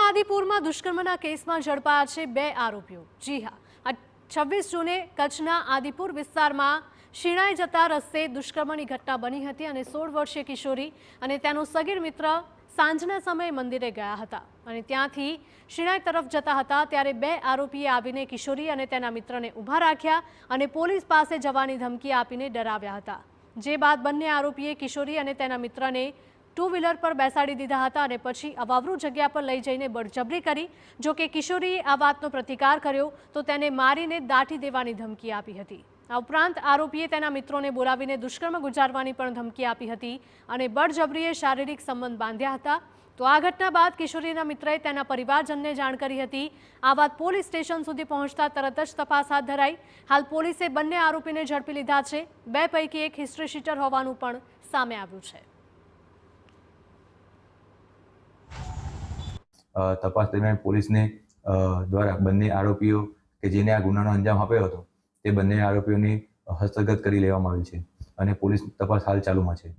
કચ્છના આદિપુરમાં દુષ્કર્મના કેસમાં ઝડપાયા છે 2 આરોપીઓ। જી હા, 26 જૂને કચ્છના આદિપુર વિસ્તારમાં શિણાઈ જતા રસ્તે દુષ્કર્મની ઘટના બની હતી અને 16 વર્ષીય કિશોરી અને તેનો સગીર મિત્ર સાંજના સમયે મંદિરે ગયા હતા અને ત્યાંથી શિણાઈ તરફ જતા હતા ત્યારે 2 આરોપીએ આવીને કિશોરી અને તેના મિત્રને ઊભા રાખ્યા અને પોલીસ પાસે જવાની ધમકી આપીને ડરાવ્યા હતા। જે બાદ બંને આરોપીએ કિશોરી અને તેના મિત્રને ટુ વ્હીલર પર બેસાડી દીધા હતા અને પછી અવાવરૂ જગ્યા પર લઈ જઈને બળજબરી કરી। જો કે કિશોરીએ આ વાતનો પ્રતિકાર કર્યો તો તેને મારીને દાટી દેવાની ધમકી આપી હતી। આ ઉપરાંત આરોપીએ તેના મિત્રોને બોલાવીને દુષ્કર્મ ગુજારવાની પણ ધમકી આપી હતી અને બળજબરીએ શારીરિક સંબંધ બાંધ્યા હતા। તો આ ઘટના બાદ કિશોરીના મિત્રએ તેના પરિવારજનને જાણ કરી હતી। આ વાત પોલીસ સ્ટેશન સુધી પહોંચતા તરત જ તપાસ હાથ ધરાઈ। હાલ પોલીસે બંને આરોપીને ઝડપી લીધા છે। 2 પૈકી એક હિસ્ટ્રી શીટર હોવાનું પણ સામે આવ્યું છે। તપાસ દરમિયાન પોલીસને દ્વારા બંને આરોપીઓ કે જેને આ ગુનાનો અંજામ આપ્યો હતો તે બંને આરોપીઓની હસ્તગત કરી લેવામાં આવી છે અને પોલીસ તપાસ હાલ ચાલુમાં છે।